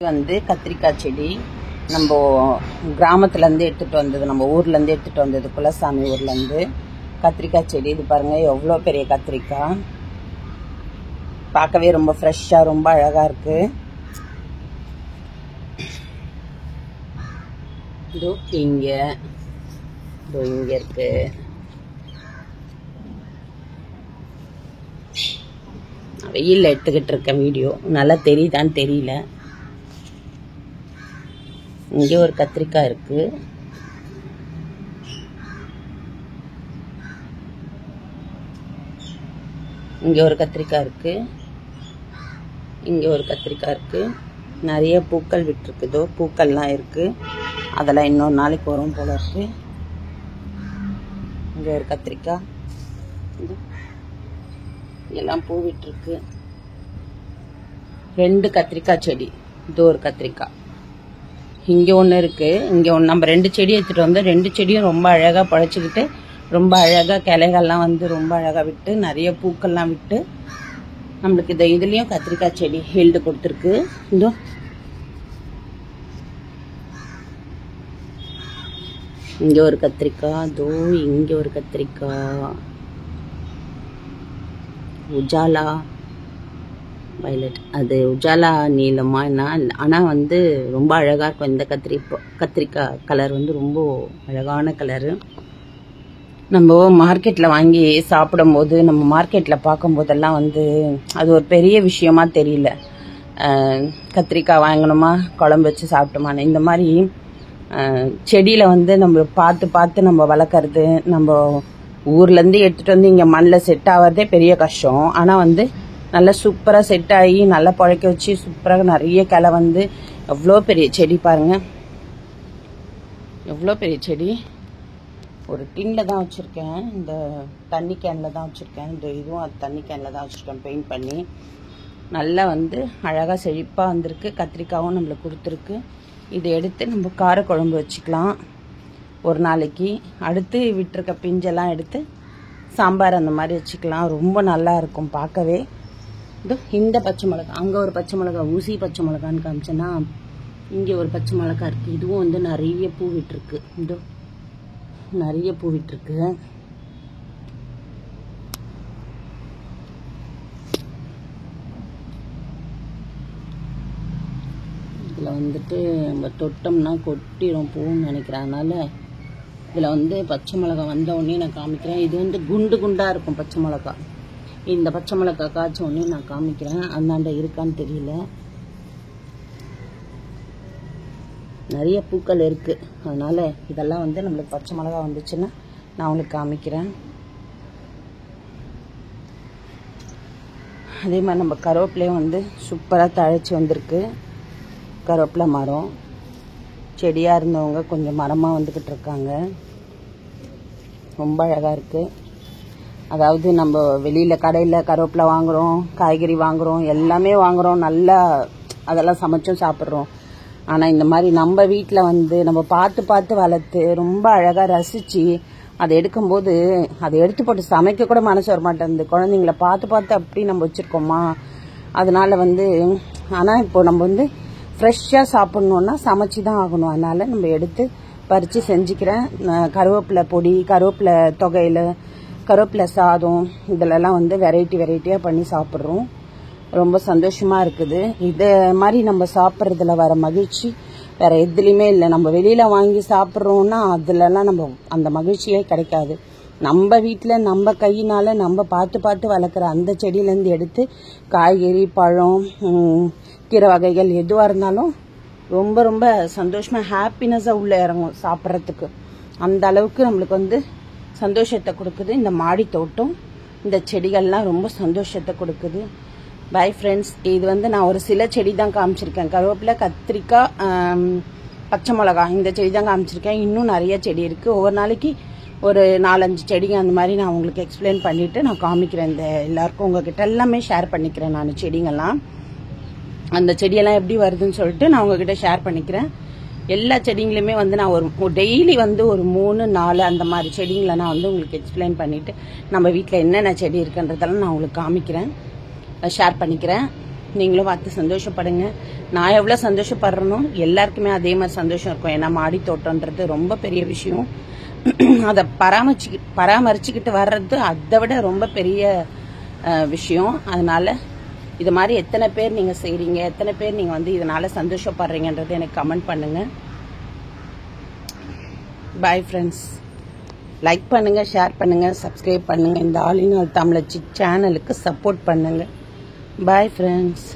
வந்து கத்திரிக்காய் செடி நம்ம கிராமத்துலேருந்து எடுத்துகிட்டு வந்தது, நம்ம ஊர்லேருந்து எடுத்துகிட்டு வந்தது, குலசாமி ஊர்லேருந்து கத்திரிக்காய் செடி. இது பாருங்கள் எவ்வளோ பெரிய கத்திரிக்காய், பார்க்கவே ரொம்ப ஃப்ரெஷ்ஷாக ரொம்ப அழகாக இருக்குது. இதோ இங்கே இருக்கு. வெயிலில் எடுத்துக்கிட்டு இருக்கேன் வீடியோ, நல்லா தெரியுதான்னு தெரியல. இங்கே ஒரு கத்திரிக்காய் இருக்கு. இங்கே ஒரு கத்திரிக்காய் இருக்கு. இங்கே ஒரு கத்திரிக்காய் இருக்கு. நிறைய பூக்கள் விட்டுருக்குதோ, பூக்கள்லாம் இருக்கு. அதெல்லாம் இன்னொரு நாளைக்கு வரும் போல இருக்கு. இங்கே ஒரு கத்திரிக்காய், எல்லாம் பூ விட்டுருக்கு. 2 கத்திரிக்காய் செடி. இது ஒரு கத்திரிக்காய், இங்கே ஒன்று இருக்குது, இங்கே ஒன்று. நம்ம 2 செடி எடுத்துகிட்டு வந்தோம். 2 செடியும் ரொம்ப அழகாக பழச்சிக்கிட்டு, ரொம்ப அழகாக கிளைகள்லாம் வந்து ரொம்ப அழகாக விட்டு, நிறைய பூக்கள்லாம் விட்டு நம்மளுக்கு இதுலேயும் கத்திரிக்காய் செடி ஹீல்டு கொடுத்துருக்கு. இதோ இங்கே ஒரு கத்திரிக்காய், இதோ இங்கே ஒரு கத்திரிக்காய். உஜாலா வயலட், அது உஜாலா நீளமா என்ன, ஆனால் வந்து ரொம்ப அழகாக இருக்கும். இந்த கத்திரிக்காய் கலர் வந்து ரொம்ப அழகான கலரு. நம்ம மார்க்கெட்டில் வாங்கி சாப்பிடும்போது, நம்ம மார்க்கெட்டில் பார்க்கும்போதெல்லாம் வந்து அது ஒரு பெரிய விஷயமா தெரியல. கத்திரிக்காய் வாங்கணுமா, குழம்பு வச்சு சாப்பிட்டோமான்னு. இந்த மாதிரி செடியில் வந்து நம்ம பார்த்து நம்ம வளர்க்குறது, நம்ம ஊர்லேருந்து எடுத்துகிட்டு வந்து இங்கே மண்ணில் செட் ஆகிறதே பெரிய கஷ்டம். ஆனால் வந்து நல்லா சூப்பராக செட் ஆகி நல்லா பழக்க வச்சு சூப்பராக நிறைய கிளை வந்து எவ்வளோ பெரிய செடி பாருங்கள், எவ்வளோ பெரிய செடி. ஒரு டின்னில் தான் வச்சுருக்கேன், இந்த தண்ணி கேனில் தான் வச்சுருக்கேன். இந்த இதுவும் அது தண்ணி கேனில் தான் வச்சுருக்கேன் பெயிண்ட் பண்ணி. நல்லா வந்து அழகாக செழிப்பாக வந்திருக்கு. கத்திரிக்காயும் நம்மளுக்கு கொடுத்துருக்கு. இதை எடுத்து நம்ம காரக்குழம்பு வச்சுக்கலாம் ஒரு நாளைக்கு. அடுத்து விட்டுருக்க பிஞ்செல்லாம் எடுத்து சாம்பார் அந்த மாதிரி வச்சுக்கலாம். ரொம்ப நல்லா இருக்கும் பார்க்கவே. இதோ இந்த பச்சை மிளகா, அங்கே ஒரு பச்சை மிளகா, ஊசி பச்சை மிளகான்னு காமிச்சேன்னா இங்கே ஒரு பச்சை மிளகா இருக்குது. இதுவும் வந்து நிறைய பூ விட்டுருக்கு. இதோ நிறைய பூ விட்டுருக்கு. இதில் வந்துட்டு நம்ம தொட்டோம்னா கொட்டிடும் பூன்னு நினைக்கிறேன். அதனால் இதில் வந்து பச்சை மிளகா வந்த உடனே நான் காமிக்கிறேன். இது வந்து குண்டு குண்டாக இருக்கும் பச்சை மிளகா. இந்த பச்சை மிளகா காய்ச்ச உடனே நான் காமிக்கிறேன். அந்தாண்ட இருக்கான்னு தெரியல. நிறைய பூக்கள் இருக்குது. அதனால் இதெல்லாம் வந்து நம்மளுக்கு பச்சை மிளகா வந்துச்சுன்னா நான் உங்களுக்கு காமிக்கிறேன். அதே மாதிரி நம்ம கருவேப்பிலையும் வந்து சூப்பராக தழைச்சி வந்திருக்கு. கருவேப்பிலை மரம் செடியாக இருந்தவங்க கொஞ்சம் மரமாக வந்துக்கிட்டு இருக்காங்க. ரொம்ப அழகாக இருக்குது. அதாவது நம்ம வெளியில் கடையில் கருவேப்பிலை வாங்குகிறோம், காய்கறி வாங்குகிறோம், எல்லாமே வாங்குகிறோம், நல்லா அதெல்லாம் சமைச்சும் சாப்பிட்றோம். ஆனால் இந்த மாதிரி நம்ம வீட்டில் வந்து நம்ம பார்த்து வளர்த்து ரொம்ப அழகாக ரசித்து அதை எடுக்கும்போது அதை எடுத்து போட்டு சமைக்க கூட மனசு வர மாட்டேங்குது. குழந்தைங்கள பார்த்து அப்படி நம்ம வச்சுருக்கோமா. அதனால் வந்து ஆனால் இப்போ நம்ம வந்து ஃப்ரெஷ்ஷாக சாப்பிட்ணுன்னா சமைச்சி தான் ஆகணும். அதனால் நம்ம எடுத்து பறித்து செஞ்சுக்கிறேன். கருவேப்பிலை பொடி, கருவேப்பிலை தொகையில், கருவேப்பிலை சாதம், இதிலெல்லாம் வந்து வெரைட்டியாக பண்ணி சாப்பிட்றோம். ரொம்ப சந்தோஷமாக இருக்குது. இதை மாதிரி நம்ம சாப்பிட்றதுல வர மகிழ்ச்சி வேறு எதுலேயுமே இல்லை. நம்ம வெளியில் வாங்கி சாப்பிட்றோன்னா அதுலலாம் நம்ம அந்த மகிழ்ச்சியே கிடைக்காது. நம்ம வீட்டில் நம்ம கையினால் நம்ம பார்த்து வளர்க்குற அந்த செடியிலேருந்து எடுத்து காய்கறி, பழம், கீரை வகைகள் எதுவாக இருந்தாலும் ரொம்ப சந்தோஷமாக ஹாப்பினஸாக உள்ளே இறங்கும் சாப்பிட்றதுக்கு. அந்த அளவுக்கு நம்மளுக்கு வந்து சந்தோஷத்தை கொடுக்குது. இந்த மாடி தோட்டம், இந்த செடிகள்லாம் ரொம்ப சந்தோஷத்தை கொடுக்குது. Bye friends. இது வந்து நான் ஒரு சில செடி தான் காமிச்சிருக்கேன். கருவேப்பிலை, கத்திரிக்காய், பச்சை மிளகா, இந்த செடி தான் காமிச்சிருக்கேன். இன்னும் நிறைய செடி இருக்குது. ஒவ்வொரு நாளைக்கு ஒரு 4-5 செடிங்க அந்த மாதிரி நான் உங்களுக்கு எக்ஸ்பிளைன் பண்ணிவிட்டு நான் காமிக்கிறேன். இந்த எல்லாருக்கும் உங்ககிட்ட எல்லாமே ஷேர் பண்ணிக்கிறேன். நான் செடிங்கெல்லாம் அந்த செடியெல்லாம் எப்படி வருதுன்னு சொல்லிட்டு நான் உங்ககிட்ட ஷேர் பண்ணிக்கிறேன். எல்லா செடிங்களுமே வந்து நான் ஒரு டெய்லி வந்து ஒரு 3-4 அந்த மாதிரி செடிங்களை நான் வந்து உங்களுக்கு எக்ஸ்பிளைன் பண்ணிவிட்டு நம்ம வீட்டில் என்னென்ன செடி இருக்குன்றதெல்லாம் நான் உங்களுக்கு காமிக்கிறேன், ஷேர் பண்ணிக்கிறேன். நீங்களும் பார்த்து சந்தோஷப்படுங்க. நான் எவ்வளோ சந்தோஷப்படுறேனோ எல்லாருக்குமே அதே மாதிரி சந்தோஷம் இருக்கும். ஏன்னா மாடி தோட்டம்ன்றது ரொம்ப பெரிய விஷயம். அதை பராமரிச்சுக்கிட்டு வர்றது அதை விட ரொம்ப பெரிய விஷயம். அதனால இது மாதிரி எத்தனை பேர் நீங்கள் செய்கிறீங்க, எத்தனை பேர் நீங்கள் வந்து இதனால் சந்தோஷப்படுறீங்கன்றது எனக்கு கமெண்ட் பண்ணுங்கள். Bye friends. லைக் பண்ணுங்கள், ஷேர் பண்ணுங்கள், சப்ஸ்கிரைப் பண்ணுங்கள். இந்த ஆல் இன் ஆல் தமிழச்சி சேனலுக்கு சப்போர்ட் பண்ணுங்கள். Bye friends.